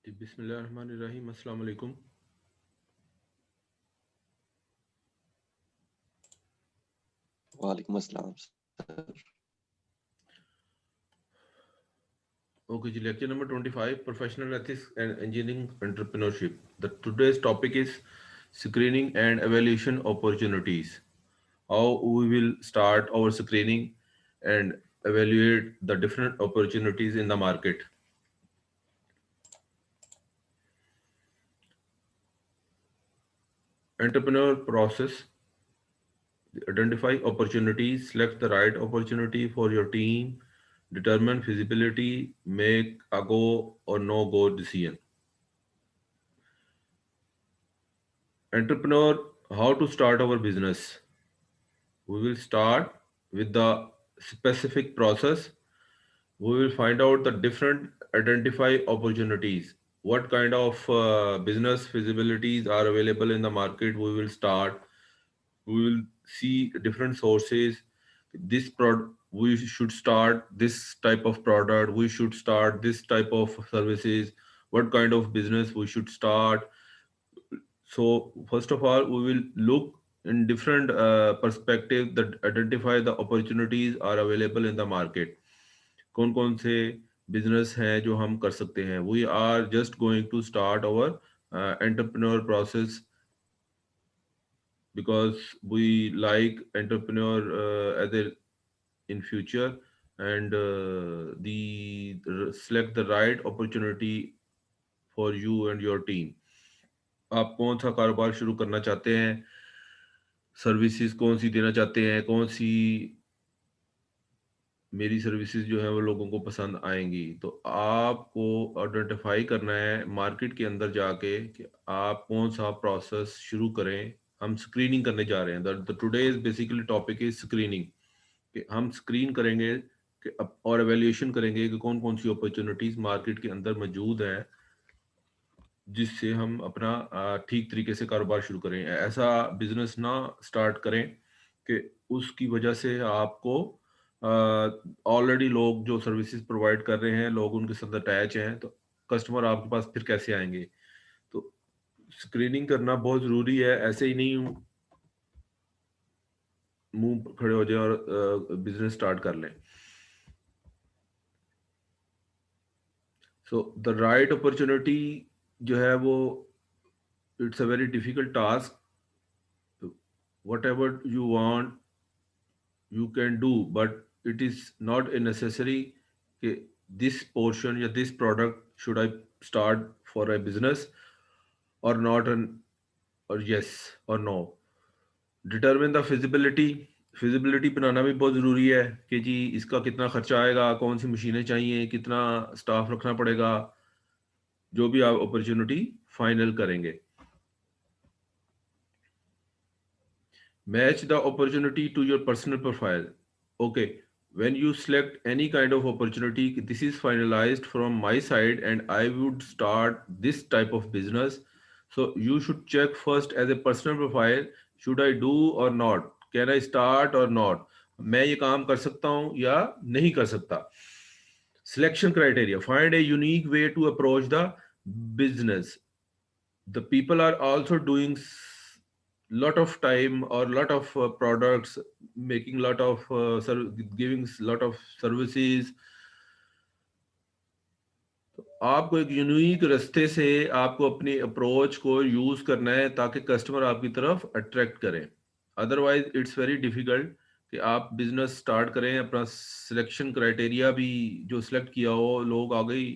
जी, बिस्मिल्लाहिर्रहमानिर्रहीम। अस्सलाम वालेकुम। वालेकुम अस्सलाम sir. Okay, ji, lecture number 25, Professional Ethics and Engineering Entrepreneurship. The today's topic is screening and evaluation opportunities. How we will start our screening and evaluate the different opportunities in the market. Entrepreneur process: identify opportunities, select the right opportunity for your team, determine feasibility, make a go or no go decision. Entrepreneur, how to start our business? We will start with the specific process. We will find out the different identify opportunities. What kind of business feasibilities are available in the market? We will start. We will see different sources. This product, we should start this type of product. We should start this type of services. What kind of business we should start? So first of all, we will look in different perspective that identify the opportunities are available in the market. कौन कौन से business हैं जो हम कर सकते हैं. We are just going to start our entrepreneur process because we like entrepreneur as a in future and the select the right opportunity for you and your team. आप कौन सा कारोबार शुरू करना चाहते हैं, सर्विसेज कौन सी देना चाहते हैं, कौन सी मेरी सर्विसेज जो है वो लोगों को पसंद आएंगी. तो आपको आइडेंटिफाई करना है मार्केट के अंदर जाके कि आप कौन सा प्रोसेस शुरू करें. हम स्क्रीनिंग करने जा रहे हैं. The today is basically topic is screening, कि हम स्क्रीन करेंगे और एवेल्यूएशन करेंगे कि कौन कौन सी अपॉर्चुनिटीज मार्केट के अंदर मौजूद हैं जिससे हम अपना ठीक तरीके से कारोबार शुरू करें. ऐसा बिजनेस ना स्टार्ट करें कि उसकी वजह से आपको ऑलरेडी लोग जो सर्विसेज प्रोवाइड कर रहे हैं लोग उनके साथ अटैच हैं, तो कस्टमर आपके पास फिर कैसे आएंगे. तो स्क्रीनिंग करना बहुत ज़रूरी है. ऐसे ही नहीं मुंह खड़े हो जाए और बिजनेस स्टार्ट कर लें. सो द राइट अपॉर्चुनिटी जो है वो it's a very difficult task. What ever you want you can do, but it is not a necessary कि this portion या this product should I start for a business or not, and or yes or no. Determine the feasibility. Feasibility बनाना भी बहुत ज़रूरी है कि जी इसका कितना खर्चा आएगा, कौन सी मशीनें चाहिए, कितना स्टाफ रखना पड़ेगा, जो भी आप अपॉर्चुनिटी फाइनल करेंगे. Match the opportunity to your personal profile. Okay, when you select any kind of opportunity, this is finalized from my side and I would start this type of business. So you should check first as a personal profile, should I do or not? Can I start or not? मैं ये काम कर सकता हूँ या नहीं कर सकता. Selection criteria. Find a unique way to approach the business. The people are also doing lot of time or lot of products, making lot of giving lot of services. आपको एक यूनिक रास्ते से आपको अपनी अप्रोच को use करना है ताकि कस्टमर आपकी तरफ अट्रैक्ट करें. अदरवाइज इट्स वेरी डिफिकल्ट कि आप बिजनेस स्टार्ट करें, अपना सिलेक्शन क्राइटेरिया भी जो सिलेक्ट किया हो लोग आ गई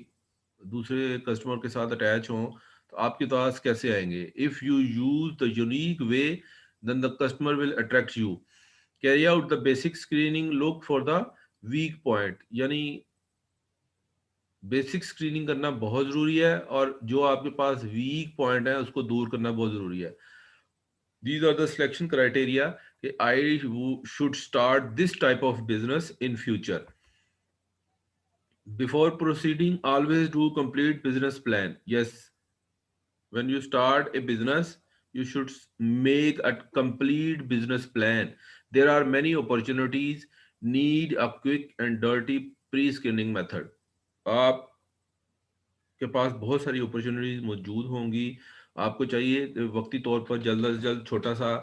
दूसरे कस्टमर के साथ अटैच हों, तो आपके पास कैसे आएंगे. If you use the unique way then the customer will attract you. Carry out the basic screening, look for the weak point. यानी बेसिक स्क्रीनिंग करना बहुत ज़रूरी है और जो आपके पास वीक पॉइंट है उसको दूर करना बहुत ज़रूरी है. These are the selection criteria. I should start this type of business in future. Before proceeding, always do complete business plan. Yes, when you start a business, you should make a complete business plan. There are many opportunities, need a quick and dirty pre-screening method. आप के पास बहुत सारी opportunities मौजूद होंगी। आपको चाहिए वक्ती तौर पर जल्द से जल्द छोटा सा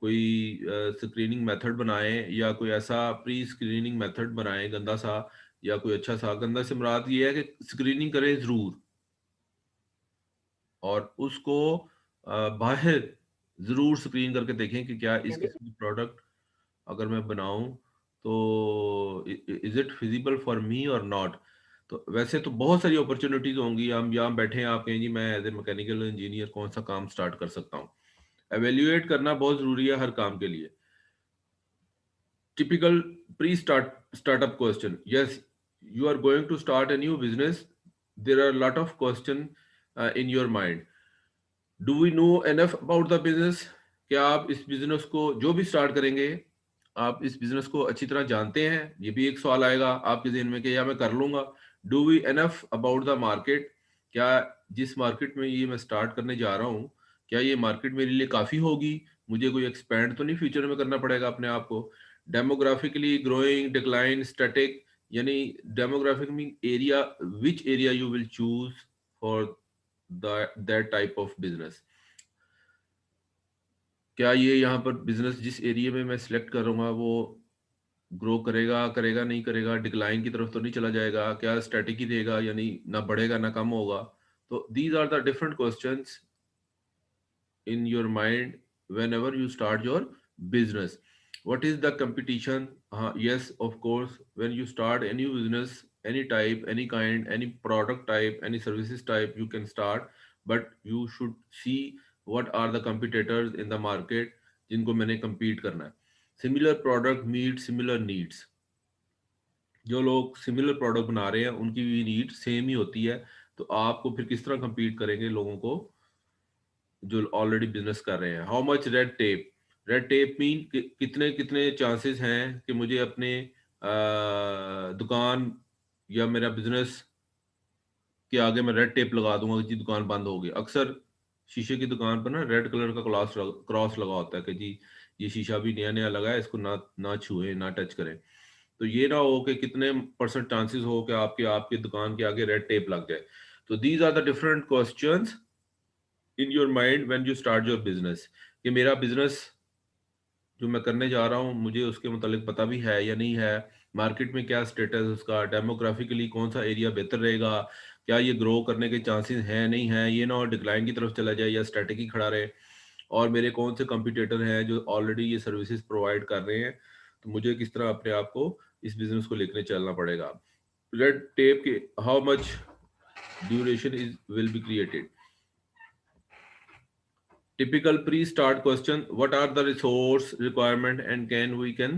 कोई स्क्रीनिंग मेथड बनाएं, या कोई ऐसा प्री स्क्रीनिंग मेथड बनाएं गंदा सा, या कोई अच्छा सा। गंदा से मुराद ये है कि स्क्रीनिंग करें ज़रूर, और उसको बाहर ज़रूर स्क्रीन करके देखें कि क्या इस किस्म की प्रोडक्ट अगर मैं बनाऊं तो is it feasible for me और नॉट। तो वैसे तो बहुत सारी अपॉर्चुनिटीज होंगी। हम यहाँ बैठे हैं, आप कहें जी मैं एज ए मैकेनिकल इंजीनियर कौन सा काम स्टार्ट कर सकता हूँ। एवेल्युएट करना बहुत जरूरी है हर काम के लिए। Typical pre startup question, yes you are going to start a new business, there are a lot of question in your mind. Do we know enough about the business? क्या आप इस बिजनेस को जो भी स्टार्ट करेंगे, आप इस business को अच्छी तरह जानते हैं? ये भी एक सवाल आएगा आपके जहन में कि या मैं कर लूंगा। Do we enough about the market? क्या जिस मार्केट में ये मैं स्टार्ट करने जा रहा हूँ, क्या ये मार्केट मेरे लिए काफी होगी? मुझे कोई एक्सपेंड तो नहीं फ्यूचर में करना पड़ेगा अपने आप को? डेमोग्राफिकली ग्रोइंग, डिक्लाइन, स्टैटिक, यानी demographic mean area, which area you will choose for that type of business. क्या ये यहाँ पर बिजनेस जिस एरिया में मैं सिलेक्ट करूंगा वो ग्रो करेगा करेगा नहीं करेगा, डिक्लाइन की तरफ तो नहीं चला जाएगा? क्या स्टैटिक ही रहेगा, यानी ना बढ़ेगा ना कम होगा? तो these are the different questions in your mind whenever you start your business. What is the competition? Yes, of course, when you start any business, any type, any kind, any product type, any services type, you can start, but you should see what are the competitors in the market जिनको मैंने compete करना है। Similar product meet similar needs. जो लोग similar product बना रहे हैं उनकी भी नीड सेम ही होती है, तो आपको फिर किस तरह compete करेंगे लोगों को जो ऑलरेडी बिजनेस कर रहे हैं? How much red tape? Red tape mean कितने कितने चांसेस हैं कि मुझे अपने दुकान या मेरा बिजनेस के आगे मैं रेड टेप लगा दूंगा कि जी दुकान बंद हो गई। अक्सर शीशे की दुकान पर ना रेड कलर का क्रॉस लगा होता है कि जी ये शीशा भी नया नया लगा है, इसको ना ना छुए ना टच करें। तो ये ना हो कि कितने परसेंट चांसेस हो कि आपके आपकी दुकान के आगे रेड टेप लग जाए। तो these are the different questions in your mind when you start your business, कि मेरा बिजनेस जो मैं करने जा रहा हूँ मुझे उसके मुतालिक पता भी है या नहीं है, मार्केट में क्या स्टेटस उसका, डेमोग्राफिकली कौन सा एरिया बेहतर रहेगा, क्या ये ग्रो करने के चांसेस हैं नहीं हैं, ये ना और डिक्लाइन की तरफ चला जाए या स्टैटिक ही खड़ा रहे, और मेरे कौन से कंपटीटर हैं जो ऑलरेडी ये सर्विसेज प्रोवाइड कर रहे हैं, तो मुझे किस तरह अपने आप को इस बिजनेस को लेकर चलना पड़ेगा। रेड टेप के how much duration is will be created. Typical pre-start question: what are the resource requirement and can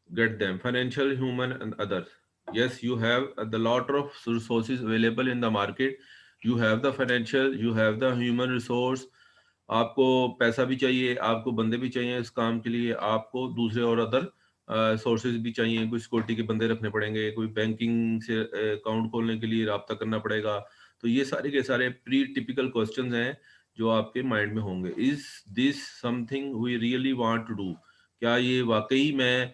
get them? Financial, human, and others. Yes, you have the lot of resources available in the market. You have the financial, you have the human resource. आपको पैसा भी चाहिए, आपको बंदे भी चाहिए इस काम के लिए, आपको दूसरे और अदर सोर्सेज भी चाहिए, कोई सिक्योरिटी के बंदे रखने पड़ेंगे, कोई बैंकिंग से अकाउंट खोलने के लिए राब्ता करना पड़ेगा। तो ये सारे के सारे प्री टिपिकल क्वेश्चंस हैं जो आपके माइंड में होंगे। Is this something we really want to do? क्या ये वाकई मैं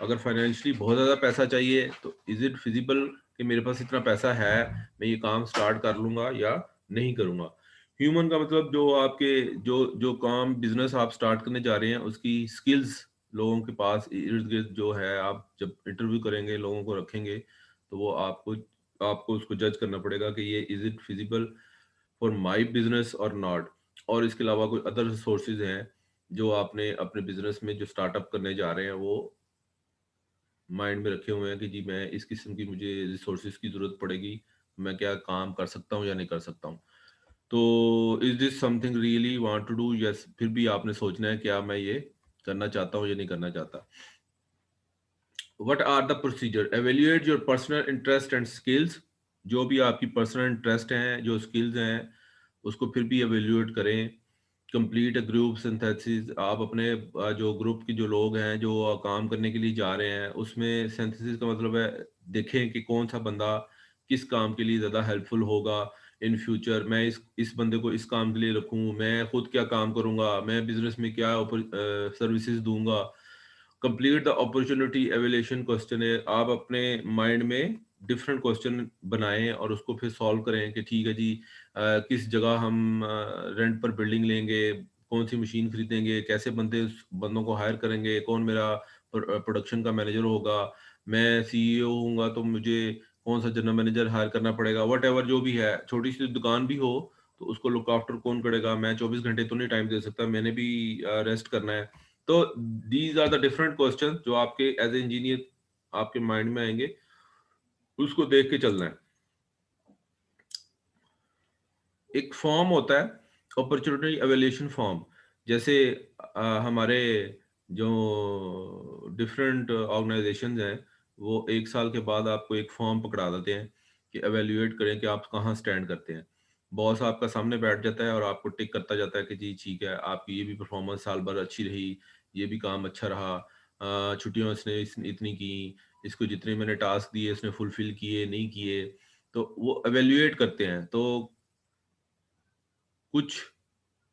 अगर फाइनेंशियली बहुत ज़्यादा पैसा चाहिए तो इज इट फिजिबल कि मेरे पास इतना पैसा है, मैं ये काम स्टार्ट कर लूंगा या नहीं करूंगा? ह्यूमन का मतलब जो आपके जो जो काम बिजनेस आप स्टार्ट करने जा रहे हैं उसकी स्किल्स लोगों के पास इर्द गिर्द जो है, आप जब इंटरव्यू करेंगे लोगों को रखेंगे तो वो आपको आपको उसको जज करना पड़ेगा कि ये is it feasible for my business और नॉट। और इसके अलावा कोई अदर सोर्सेज हैं जो आपने अपने बिजनेस में जो स्टार्टअप करने जा रहे हैं वो माइंड में रखे हुए हैं कि जी मैं इस किस्म की मुझे रिसोर्सेज की जरूरत पड़ेगी, मैं क्या काम कर सकता हूँ या नहीं कर सकता हूँ? तो is this something really want to do? Yes, फिर भी आपने सोचना है क्या मैं ये करना चाहता हूँ या नहीं करना चाहता। What are the procedure? Evaluate your personal interest and skills. जो भी आपकी पर्सनल इंटरेस्ट हैं, जो स्किल्स हैं, उसको फिर भी एवेल्युएट करें। Complete a group synthesis. आप अपने जो ग्रुप के जो लोग हैं जो काम करने के लिए जा रहे हैं उसमें सिंथेसिस का मतलब है देखें कि कौन सा बंदा किस काम के लिए ज़्यादा हेल्पफुल होगा इन फ्यूचर। मैं इस बंदे को इस काम के लिए रखूं, मैं खुद क्या काम करूंगा, मैं बिजनेस में क्या सर्विसेज दूंगा। Complete the opportunity evaluation question है, आप अपने माइंड में डिफरेंट क्वेश्चन बनाएं और उसको फिर सॉल्व करें कि ठीक है जी, किस जगह हम रेंट पर बिल्डिंग लेंगे, कौन सी मशीन खरीदेंगे, कैसे बंदों को हायर करेंगे, कौन मेरा प्रोडक्शन का मैनेजर होगा, मैं सीईओ हूँगा तो मुझे कौन सा जनरल मैनेजर हायर करना पड़ेगा, वट एवर जो भी है, छोटी सी दुकान भी हो तो उसको लुक आफ्टर कौन करेगा, मैं 24 घंटे तो नहीं टाइम दे सकता, मैंने भी रेस्ट करना है। तो these are the different question जो आपके एज ए इंजीनियर आपके माइंड में आएंगे, उसको देख के चलना है। एक फॉर्म होता है अपॉर्चुनिटी एवेल्यूशन फॉर्म, जैसे हमारे जो डिफरेंट ऑर्गेनाइजेशंस हैं वो 1 साल के बाद आपको एक फॉर्म पकड़ा देते हैं कि एवेल्यूएट करें कि आप कहाँ स्टैंड करते हैं। बॉस आपका सामने बैठ जाता है और आपको टिक करता जाता है कि जी ठीक है, आपकी ये भी परफॉर्मेंस साल भर अच्छी रही, ये भी काम अच्छा रहा, छुट्टियां इसने इतनी की, इसको जितने मैंने टास्क दिए इसने फुलफिल किए नहीं किए, तो वो एवेल्यूएट करते हैं। तो कुछ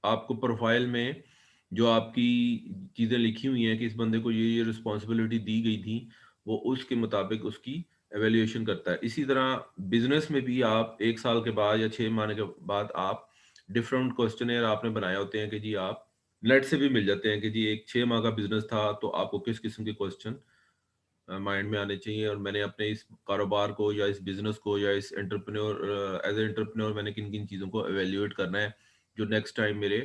आपको प्रोफाइल में जो आपकी चीज़ें लिखी हुई हैं कि इस बंदे को ये रिस्पॉन्सिबिलिटी दी गई थी, वो उसके मुताबिक उसकी एवेल्यूएशन करता है। इसी तरह बिजनेस में भी आप 1 साल के बाद या 6 महीने के बाद आप डिफरेंट क्वेश्चनेयर आपने बनाए होते हैं कि जी आप नेट से भी मिल जाते हैं कि जी एक 6 माह का बिजनेस था तो आपको किस किस्म के क्वेश्चन माइंड में आने चाहिए, और मैंने अपने इस कारोबार को या इस बिजनेस को या इस एंटरप्रेन्योर एज ए एंटरप्रेन्योर मैंने किन किन चीज़ों को एवेल्यूएट करना है जो नेक्स्ट टाइम मेरे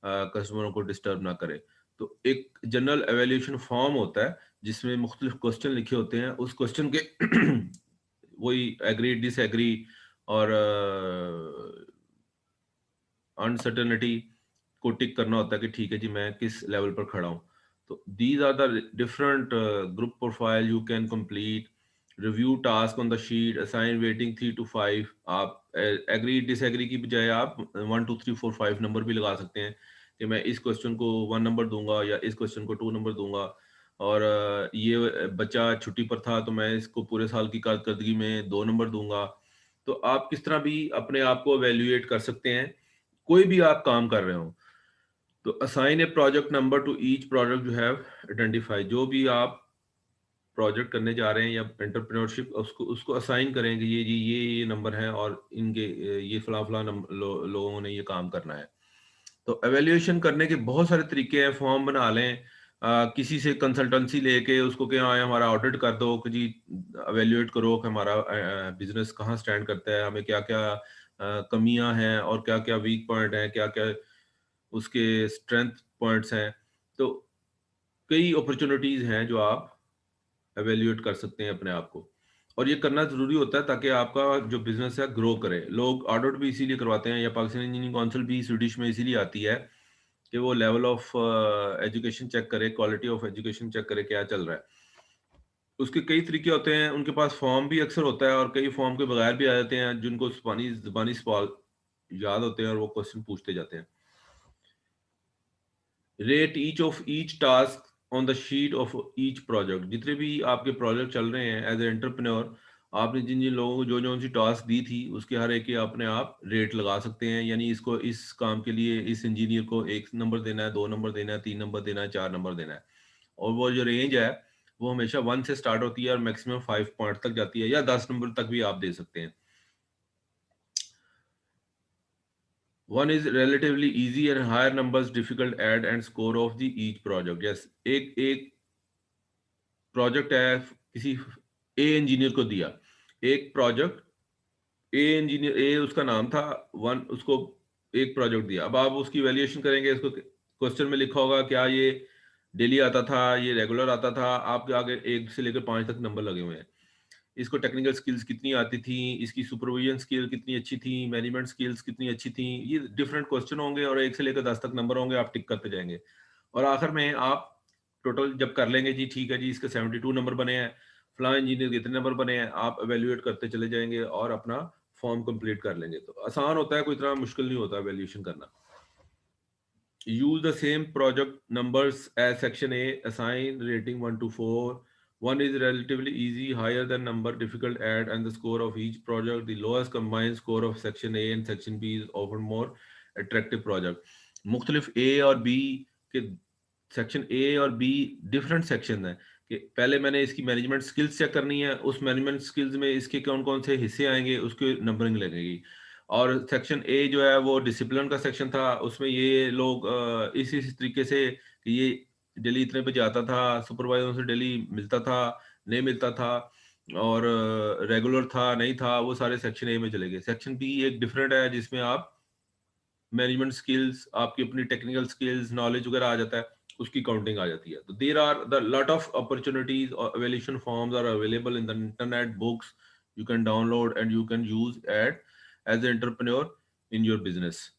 कस्टमरों को डिस्टर्ब ना करे। तो एक जनरल एवेल्यूएशन फॉर्म होता है जिसमें मुख्तलिफ क्वेश्चन लिखे होते हैं, उस क्वेश्चन के वही एग्री डिसएग्री और अनसर्टेनिटी को टिक करना होता है कि ठीक है जी मैं किस लेवल पर खड़ा हूँ। तो these are the different group profile you can complete, review task on the sheet, assign weighting 3 to 5। आप एग्री डिसएग्री की बजाय आप 1 2 3 4 5 नंबर भी लगा सकते हैं कि मैं इस क्वेश्चन को 1 नंबर दूंगा या इस क्वेश्चन को 2 नंबर दूंगा, और ये बच्चा छुट्टी पर था तो मैं इसको पूरे साल की कारकर्दगी में 2 नंबर दूंगा। तो आप किस तरह भी अपने आप को एवेल्युएट कर सकते हैं, कोई भी आप काम कर रहे हो। तो assign A project number two each project you have identify, जो भी आप प्रोजेक्ट करने जा रहे हैं या एंटरप्रेन्योरशिप, उसको उसको असाइन करें कि ये जी ये नंबर है और इनके ये फला फला लोगों ने ये काम करना है। तो एवेल्युएशन करने के बहुत सारे तरीके हैं, फॉर्म बना लें, किसी से कंसल्टेंसी लेके उसको क्या है हमारा ऑडिट कर दो कि जी एवेल्युएट करो कि हमारा बिजनेस कहाँ स्टैंड करता है, हमें क्या क्या कमियां हैं और क्या क्या वीक पॉइंट हैं, क्या क्या उसके स्ट्रेंथ पॉइंट्स हैं। तो कई अपॉर्चुनिटीज हैं जो आप एवेल्युएट कर सकते हैं अपने आप को, और ये करना जरूरी होता है ताकि आपका जो बिजनेस है ग्रो करे। लोग ऑडिट भी इसीलिए करवाते हैं, या पाकिस्तान इंजीनियरिंग काउंसिल भी स्वीडिश में इसीलिए आती है कि वो लेवल ऑफ एजुकेशन चेक करे, क्वालिटी ऑफ एजुकेशन चेक करे, क्या चल रहा है। उसके कई तरीके होते हैं, उनके पास फॉर्म भी अक्सर होता है और कई फॉर्म के बगैर भी आ जाते हैं जिनको जुबानी जुबानी सवाल याद होते हैं और वो क्वेश्चन पूछते जाते हैं। Rate each of each task on the sheet of each project, जितने भी आपके प्रोजेक्ट चल रहे हैं एज ए एंटरप्रेन्योर, आपने जिन जिन लोगों को जो जो सी टास्क दी थी उसके हर एक के अपने आप रेट लगा सकते हैं। यानी इसको इस काम के लिए इस इंजीनियर को 1 नंबर देना है, 2 नंबर देना है, 3 नंबर देना है, 4 नंबर देना है। और वो जो रेंज है वो हमेशा 1 से स्टार्ट होती है और मैक्सिमम 5 पॉइंट तक जाती है, या 10 नंबर तक भी आप दे सकते हैं। One is relatively easy and higher numbers difficult add and score of the each project. Yes, एक एक प्रोजेक्ट है किसी ए इंजीनियर को दिया, एक प्रोजेक्ट ए इंजीनियर ए उसका नाम था, वन उसको एक प्रोजेक्ट दिया। अब आप उसकी वैल्यूएशन करेंगे, इसको क्वेश्चन में लिखा होगा क्या ये डेली आता था, ये रेगुलर आता था, आपके आगे 1 से लेकर 5 तक नंबर लगे हुए हैं। इसको टेक्निकल स्किल्स कितनी आती थी, इसकी सुपरविजन स्किल कितनी अच्छी थी, मैनेजमेंट स्किल्स कितनी अच्छी थी, ये डिफरेंट क्वेश्चन होंगे और 1 से लेकर 10 तक नंबर होंगे, आप टिक करते जाएंगे। और आखिर में आप टोटल जब कर लेंगे जी ठीक है जी इसके 72 नंबर बने हैं, फलां इंजीनियर के इतने नंबर बने हैं, आप एवेल्युएट करते चले जाएंगे और अपना फॉर्म कंप्लीट कर लेंगे। तो आसान होता है, कोई इतना मुश्किल नहीं होता एवेल्यूएशन करना। Use the same project numbers as section A. Assign rating 1 to 4. One is relatively easy, higher than number, difficult add, and the score of each project. The lowest combined score of section A and section B is often more attractive project. मुख्तलिफ A और B के section A और be different section है कि पहले मैंने इसकी management skills check करनी है, उस मैनेजमेंट स्किल्स में इसके कौन कौन से हिस्से आएंगे उसके नंबरिंग लगेगी। और सेक्शन ए जो है वो डिसिप्लिन का सेक्शन था, उसमें ये लोग इस तरीके से कि ये डेली इतने बजे आता था, सुपरवाइजर से डेली मिलता था नहीं मिलता था, और रेगुलर था नहीं था, वो सारे सेक्शन ए में चले गए। सेक्शन बी एक डिफरेंट है जिसमें आप मैनेजमेंट स्किल्स, आपकी अपनी टेक्निकल स्किल्स, नॉलेज वगैरह आ जाता है, उसकी काउंटिंग आ जाती है। तो there are the lot of opportunities और evaluation forms are available in the internet, books you can download and you can use it as a entrepreneur in your business.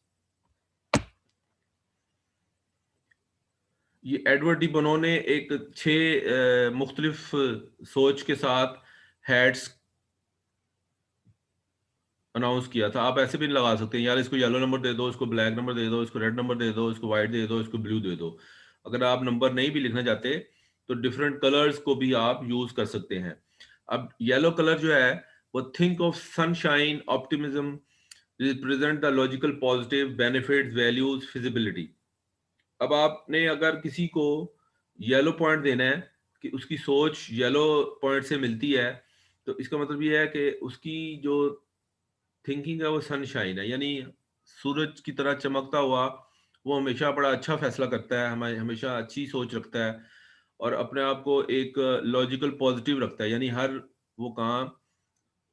ये Edward de Bono ने एक 6 मुख्तलिफ सोच के साथ hats announce किया था। आप ऐसे भी लगा सकते हैं, यार इसको येलो नंबर दे दो, इसको ब्लैक नंबर दे दो, इसको रेड नंबर दे दो, इसको व्हाइट दे दो, इसको ब्लू दे दो। अगर आप नंबर नहीं भी लिखना चाहते तो डिफरेंट कलर्स को भी आप यूज कर सकते हैं। अब येलो कलर जो है वो think of sunshine, optimism, represent the logical positive benefits, values, feasibility. अब आपने अगर किसी को येलो पॉइंट देना है कि उसकी सोच येलो पॉइंट से मिलती है, तो इसका मतलब ये है कि उसकी जो थिंकिंग है वो सनशाइन है, यानी सूरज की तरह चमकता हुआ। वो हमेशा बड़ा अच्छा फैसला करता है, हमें हमेशा अच्छी सोच रखता है और अपने आप को एक लॉजिकल पॉजिटिव रखता है, यानी हर वो काम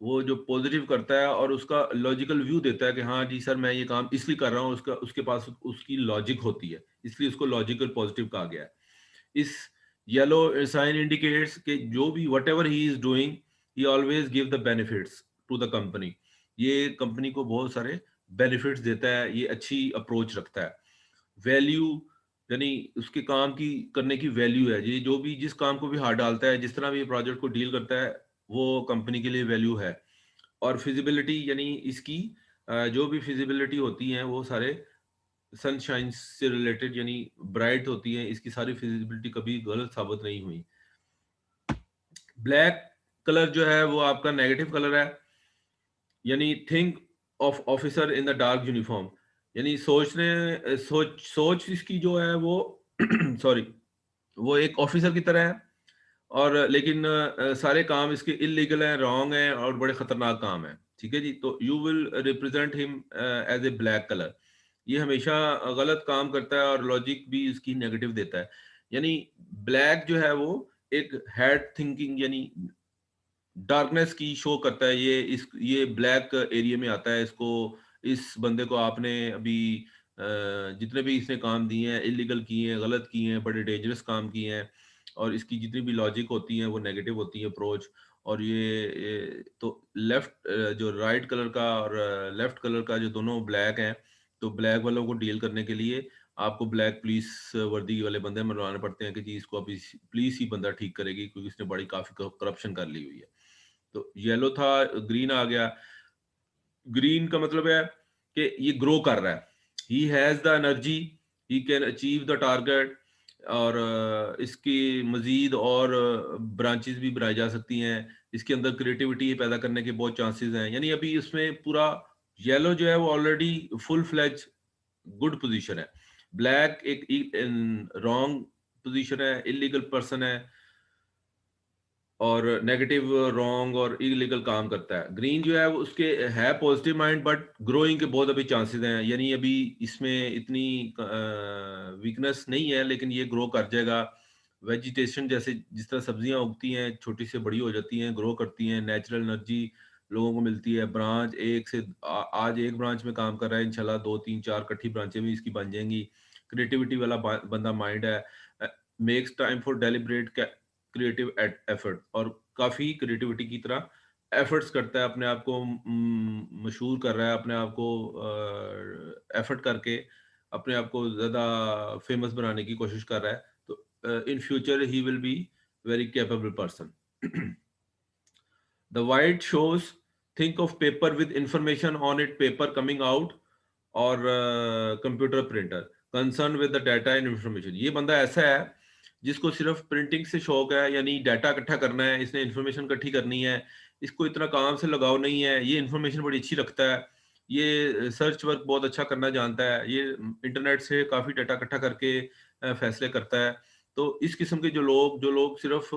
वो जो पॉजिटिव करता है और उसका लॉजिकल व्यू देता है कि हाँ जी सर मैं ये काम इसलिए कर रहा हूँ, उसका उसके पास उसकी लॉजिक होती है, इसलिए उसको लॉजिकल पॉजिटिव कहा गया है। इस येलो साइन इंडिकेट्स कि जो भी whatever he is doing he always give the benefits to the company. ये कंपनी को बहुत सारे बेनिफिट्स देता है, ये अच्छी अप्रोच रखता है। वैल्यू यानी उसके काम की करने की वैल्यू है, ये जो भी जिस काम को भी हाथ डालता है, जिस तरह भी प्रोजेक्ट को डील करता है, वो कंपनी के लिए वैल्यू है। और फिजिबिलिटी यानी इसकी जो भी फिजिबिलिटी होती है वो सारे सनशाइन से रिलेटेड यानी ब्राइट होती है, इसकी सारी फिजिबिलिटी कभी गलत साबित नहीं हुई। ब्लैक कलर जो है वो आपका नेगेटिव कलर है, यानी think of officer in the dark uniform, यानी सोच इसकी जो है वो सॉरी वो एक ऑफिसर की तरह है, और लेकिन सारे काम इसके इलीगल हैं, रॉन्ग हैं और बड़े खतरनाक काम हैं। ठीक है जी, तो you will represent him as a black colour. ये हमेशा गलत काम करता है और लॉजिक भी इसकी नेगेटिव देता है। यानी ब्लैक जो है वो एक हेड थिंकिंग यानी डार्कनेस की शो करता है। ये ब्लैक एरिया में आता है। इसको इस बंदे को आपने अभी जितने भी इसने काम दिए हैं, इलीगल किए हैं, गलत किए हैं, बड़े डेंजरस काम किए हैं, और इसकी जितनी भी लॉजिक होती है वो नेगेटिव होती है अप्रोच। और ये तो लेफ्ट जो राइट कलर का और लेफ्ट कलर का जो दोनों ब्लैक हैं, तो ब्लैक वालों को डील करने के लिए आपको ब्लैक पुलिस वर्दी वाले बंदे मनवाने पड़ते हैं कि जी इसको अभी पुलिस ही बंदा ठीक करेगी क्योंकि इसने बड़ी काफी करप्शन कर ली हुई है। तो येलो था, ग्रीन आ गया। ग्रीन का मतलब है कि ये ग्रो कर रहा है, he has the energy, he can achieve the target, और इसकी मजीद और ब्रांचेस भी बनाई जा सकती हैं। इसके अंदर क्रिएटिविटी पैदा करने के बहुत चांसेस हैं। यानी अभी इसमें पूरा येलो जो है वो already full fledge good position है। ब्लैक एक रॉन्ग पोजीशन है, इलीगल पर्सन है और नेगेटिव रॉन्ग और इलीगल काम करता है। ग्रीन जो है वो उसके है पॉजिटिव माइंड बट ग्रोइंग के बहुत अभी चांसेस हैं, यानी अभी इसमें इतनी वीकनेस नहीं है लेकिन ये ग्रो कर जाएगा। वेजिटेशन जैसे जिस तरह सब्जियां उगती हैं, छोटी से बड़ी हो जाती हैं, ग्रो करती हैं, नेचुरल एनर्जी लोगों को मिलती है। ब्रांच एक से आज एक ब्रांच में काम कर रहा है, इंशाल्लाह 2 3 4 इकट्ठी ब्रांचें भी इसकी बन जाएंगी। क्रिएटिविटी वाला बंदा माइंड है, makes time for deliberate creative effort, और काफी क्रिएटिविटी की तरह एफर्ट्स करता है, अपने आप को मशहूर कर रहा है, अपने आप को एफर्ट करके अपने आप को ज्यादा फेमस बनाने की कोशिश कर रहा है। तो in future he will be very capable person. The white shows, think of paper with information on it, paper coming out, और computer printer concern with the data and information. ये बंदा ऐसा है जिसको सिर्फ प्रिंटिंग से शौक है, यानी डाटा इकट्ठा करना है, इसने इंफॉर्मेशन इकट्ठी करनी है, इसको इतना काम से लगाव नहीं है, ये इंफॉर्मेशन बड़ी अच्छी रखता है, ये सर्च वर्क बहुत अच्छा करना जानता है, ये इंटरनेट से काफ़ी डाटा इकट्ठा करके फैसले करता है। तो इस किस्म के जो लोग सिर्फ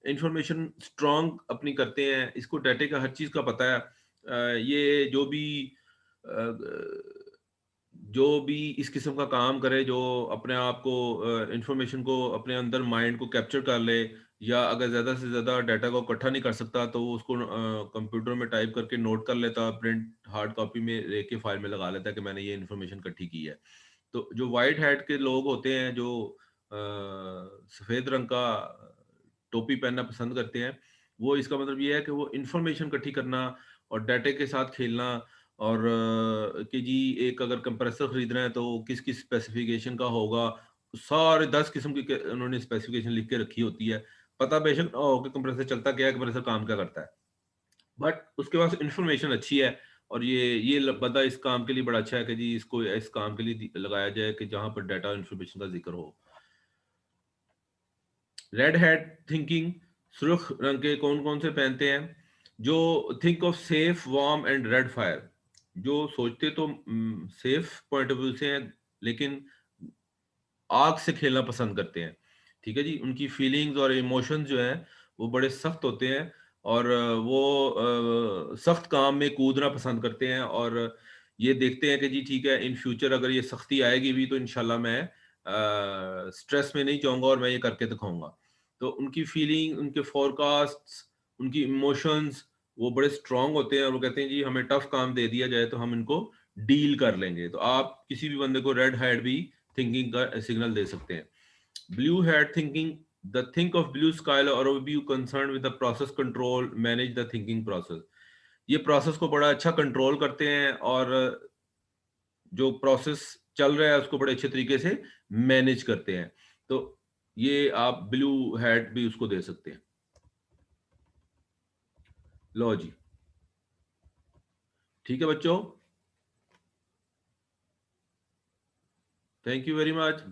इंफॉर्मेशन स्ट्रांग अपनी करते हैं, इसको डाटे का हर चीज़ का पता है, ये जो भी इस किस्म का काम करे, जो अपने आप को इंफॉर्मेशन को अपने अंदर माइंड को कैप्चर कर ले, या अगर ज़्यादा से ज़्यादा डाटा को इकट्ठा नहीं कर सकता तो वो उसको कंप्यूटर में टाइप करके नोट कर लेता, प्रिंट हार्ड कॉपी में लेके फाइल में लगा लेता कि मैंने ये इन्फॉर्मेशन इकट्ठी की है। तो जो व्हाइट हैट के लोग होते हैं, जो सफ़ेद रंग का टोपी पहनना पसंद करते हैं, वो इसका मतलब ये है कि वो इन्फॉर्मेशन इकट्ठी करना और डाटे के साथ खेलना, और कि जी एक अगर कंप्रेसर खरीदना है तो किस किस स्पेसिफिकेशन का होगा, सारे 10 किस्म की उन्होंने स्पेसिफिकेशन लिख के रखी होती है। पता बेशक ना हो कि कंप्रेसर चलता क्या है, कंप्रेसर काम क्या करता है, बट उसके पास इन्फॉर्मेशन अच्छी है, और ये बंदा इस काम के लिए बड़ा अच्छा है कि जी इसको इस काम के लिए लगाया जाए कि जहां पर डाटा इन्फॉर्मेशन का जिक्र हो। रेड हैट थिंकिंग, सुर्ख रंग के कौन कौन से पहनते हैं? जो think of safe warm and red fire, जो सोचते तो सेफ पॉइंट ऑफ व्यू से हैं, लेकिन आग से खेलना पसंद करते हैं। ठीक है जी, उनकी फीलिंग्स और इमोशंस जो हैं वो बड़े सख्त होते हैं, और वो सख्त काम में कूदना पसंद करते हैं, और ये देखते हैं कि जी ठीक है, इन फ्यूचर अगर ये सख्ती आएगी भी तो इंशाल्लाह मैं स्ट्रेस में नहीं जाऊंगा और मैं ये करके दिखाऊंगा। तो उनकी फीलिंग, उनके फोरकास्ट्स, उनकी इमोशंस वो बड़े स्ट्रांग होते हैं, और वो कहते हैं जी हमें टफ काम दे दिया जाए तो हम इनको डील कर लेंगे। तो आप किसी भी बंदे को रेड हैट भी थिंकिंग का सिग्नल दे सकते हैं। Blue hat thinking, the think of blue sky और view concern with the process control manage the thinking process, ये प्रोसेस को बड़ा अच्छा कंट्रोल करते हैं, और जो प्रोसेस चल रहा है उसको बड़े अच्छे तरीके से मैनेज करते हैं। तो ये आप ब्लू हैट भी उसको दे सकते हैं। लो जी, ठीक है बच्चों, थैंक यू वेरी मच।